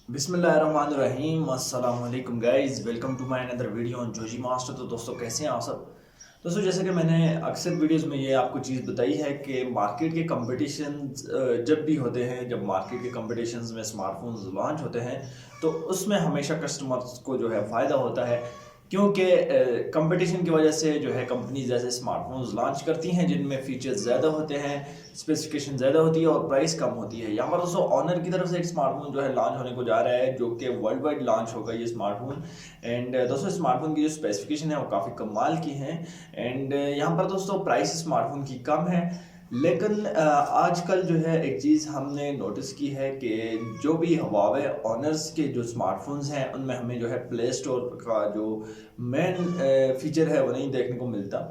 बिस्मिल्लाहिर्रहमानिर्रहीम अस्सलाम वालेकुम guys, welcome to my another video on Joji master. तो दोस्तों कैसे हैं आप सब। दोस्तों जैसे कि मैंने अक्सर वीडियोस में ये आपको चीज़ बताई है कि मार्केट के कंपटीशंस जब भी होते हैं, जब मार्केट के कंपटीशंस में स्मार्टफोन्स लॉन्च होते हैं तो उसमें हमेशा कस्टमर्स को जो है फ़ायदा होता है, क्योंकि कंपटीशन की वजह से जो है कंपनीज ऐसे स्मार्टफोन्स लॉन्च करती हैं जिनमें फीचर्स ज़्यादा होते हैं, स्पेसिफिकेशन ज़्यादा होती है और प्राइस कम होती है। यहाँ पर दोस्तों ऑनर की तरफ से एक स्मार्टफोन जो है लॉन्च होने को जा रहा है, जो कि वर्ल्ड वाइड लॉन्च होगा ये स्मार्टफोन। एंड दोस्तों स्मार्टफोन की जो स्पेसिफिकेशन है वो काफ़ी कमाल की हैं। एंड यहाँ पर दोस्तों प्राइस स्मार्टफोन की कम है, लेकिन आजकल जो है एक चीज़ हमने नोटिस की है कि जो भी हवावे ऑनर्स के जो स्मार्टफोन्स हैं उनमें हमें जो है प्ले स्टोर का जो मेन फीचर है वो नहीं देखने को मिलता।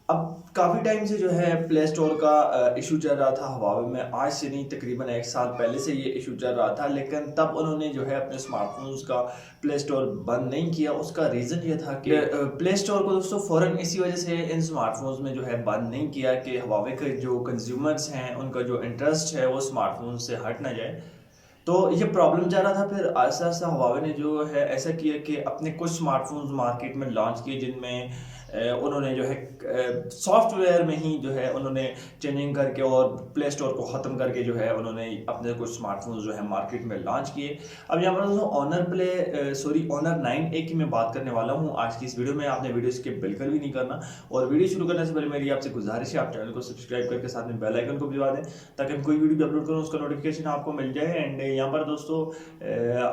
अब काफ़ी टाइम से जो है प्ले स्टोर का इशू चल रहा था हवावे में, आज से नहीं तकरीबन एक साल पहले से ये इशू चल रहा था, लेकिन तब उन्होंने जो है अपने स्मार्टफोन्स का प्ले स्टोर बंद नहीं किया। उसका रीज़न ये था कि प्ले स्टोर को दोस्तों फ़ौरन इसी वजह से इन स्मार्टफोन्स में जो है बंद नहीं किया कि हवावे के जो कंज्यूमर्स हैं उनका जो इंटरेस्ट है वो स्मार्टफोन से हट ना जाए। तो ये प्रॉब्लम चल रहा था, फिर आहिस्ता आहिस्ता हुआवे ने जो है ऐसा किया कि अपने कुछ स्मार्टफोन्स मार्केट में लॉन्च किए जिनमें उन्होंने जो है सॉफ्टवेयर में ही जो है उन्होंने चेंजिंग करके और प्ले स्टोर को ख़त्म करके जो है उन्होंने अपने कुछ स्मार्टफोन्स जो है मार्केट में लॉन्च किए। अब यहाँ पर दोस्तों ऑनर 9A की मैं बात करने वाला हूँ आज की इस वीडियो में। आपने वीडियो स्किप बिल्कुल भी नहीं करना, और वीडियो शुरू करने से पहले मेरी आपसे गुजारिश है आप चैनल को सब्सक्राइब करके साथ में बेल आइकन को भी दबा दें ताकि हम कोई वीडियो भी अपलोड करूँ उसका नोटिफिकेशन आपको मिल जाए। एंड यहाँ पर दोस्तों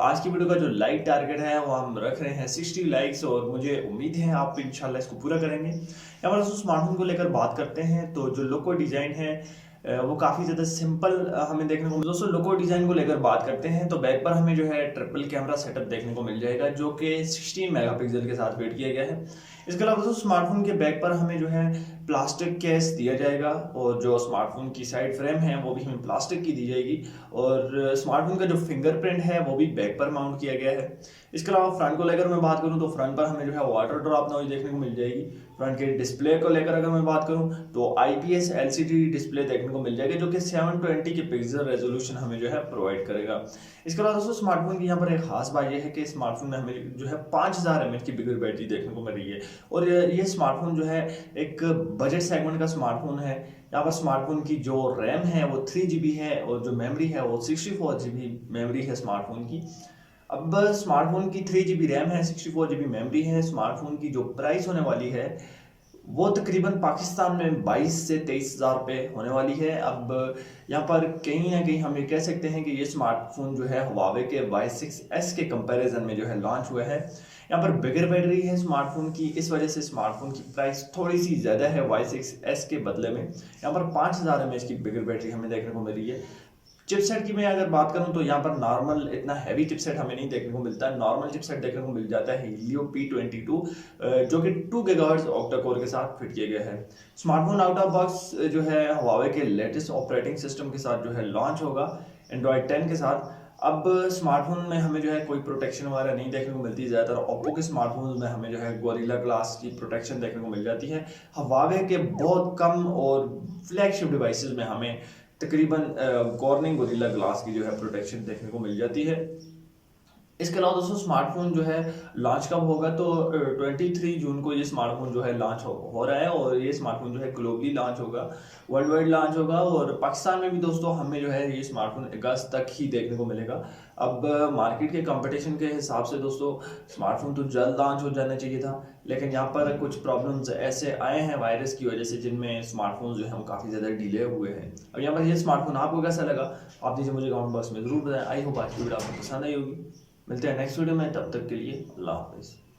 आज की वीडियो का जो लाइक टारगेट है वो हम रख रहे हैं 60 लाइक्स, और मुझे उम्मीद है आप इंशाल्लाह इसको पूरा करेंगे। यहाँ पर दोस्तों स्मार्टफोन को लेकर बात करते हैं तो जो लुक और डिज़ाइन है वो काफ़ी ज़्यादा सिंपल हमें देखने को दोस्तों लुक और डिज़ाइन को लेकर बात करते हैं तो बैक पर हमें जो है ट्रिपल कैमरा सेटअप देखने को मिल जाएगा, जो कि 16 मेगापिक्सल के साथ फिट किया गया है। इसके अलावा दोस्तों स्मार्टफोन के बैक पर हमें जो है प्लास्टिक केस दिया जाएगा, और जो स्मार्टफोन की साइड फ्रेम है वो भी हमें प्लास्टिक की दी जाएगी, और स्मार्टफोन का जो फिंगरप्रिंट है वो भी बैक पर माउंट किया गया है। इसके अलावा फ्रंट को लेकर मैं बात करूं तो फ्रंट पर हमें जो है वाटर ड्रॉप नॉइज देखने को मिल जाएगी। फ्रंट के डिस्प्ले को लेकर अगर मैं बात करूं तो IPS LCD डिस्प्ले देखने को मिल जाएगा, जो कि 720 के पिक्सल रेजोल्यूशन हमें जो है प्रोवाइड करेगा। इसके अलावा दोस्तों स्मार्टफोन की यहाँ पर एक खास बात यह है कि स्मार्टफोन में हमें जो है 5000 mAh की बिगर बैटरी देखने को मिल रही है, और ये स्मार्टफोन जो है एक बजट सेगमेंट का स्मार्टफोन है। यहाँ पर स्मार्टफोन की जो रैम है वो 3GB है, और जो मेमोरी है वो 64GB मेमोरी है स्मार्टफोन की। अब स्मार्टफोन की 3GB रैम है, 64GB मेमोरी है। स्मार्टफोन की जो प्राइस होने वाली है वो तकरीबन पाकिस्तान में 22 से 23 हज़ार रुपये होने वाली है। अब यहाँ पर कहीं ना कहीं हम ये कह सकते हैं कि ये स्मार्टफोन जो है हुआवे के Y6S के कंपैरिजन में जो है लॉन्च हुआ है। यहाँ पर बिगर बैटरी है स्मार्टफोन की, इस वजह से स्मार्टफोन की प्राइस थोड़ी सी ज़्यादा है Y6S के बदले में। यहाँ पर 5000 mAh की बिगर बैटरी हमें देखने को मिल रही है। चिपसेट की मैं अगर बात करूं तो यहाँ पर नॉर्मल इतना हैवी चिपसेट हमें नहीं देखने को मिलता है। नॉर्मल चिपसेट देखने को मिल जाता है हीलियो P22, जो कि 2 गीगाहर्ट्ज ऑक्टा कोर के साथ फिट किया गया है। स्मार्टफोन आउट ऑफ बॉक्स जो है हुआवे के लेटेस्ट ऑपरेटिंग सिस्टम के साथ जो है लॉन्च होगा, एंड्रॉयड 10 के साथ। अब स्मार्टफोन में हमें जो है कोई प्रोटेक्शन वगैरह नहीं देखने को मिलती। ज़्यादातर ओप्पो के स्मार्टफोन में हमें जो है गोरिल्ला ग्लास की प्रोटेक्शन देखने को मिल जाती है। हुआवे के बहुत कम और फ्लैगशिप डिवाइसेस में हमें तकरीबन कॉर्निंग गोरिल्ला ग्लास की जो है प्रोटेक्शन देखने को मिल जाती है। इसके अलावा दोस्तों स्मार्टफोन जो है लॉन्च कब होगा तो 23 जून को ये स्मार्टफोन जो है लॉन्च हो रहा है, और ये स्मार्टफोन जो है ग्लोबली लॉन्च होगा, वर्ल्ड वाइड लॉन्च होगा, और पाकिस्तान में भी दोस्तों हमें जो है ये स्मार्टफोन अगस्त तक ही देखने को मिलेगा। अब मार्केट के कंपटीशन के हिसाब से दोस्तों स्मार्टफोन तो जल्द लॉन्च हो जाना चाहिए था, लेकिन यहाँ पर कुछ प्रॉब्लम्स ऐसे आए हैं वायरस की वजह से जिनमें स्मार्टफोन जो है वो काफ़ी ज़्यादा डिले हुए हैं। अब यहाँ पर ये स्मार्टफोन आपको कैसा लगा आप दीजिए मुझे कमेंट बॉक्स में ज़रूर बताएं। आई होप आज की वीडियो आपको पसंद आई होगी। मिलते हैं नेक्स्ट वीडियो में, तब तक के लिए अल्लाह हाफिज़।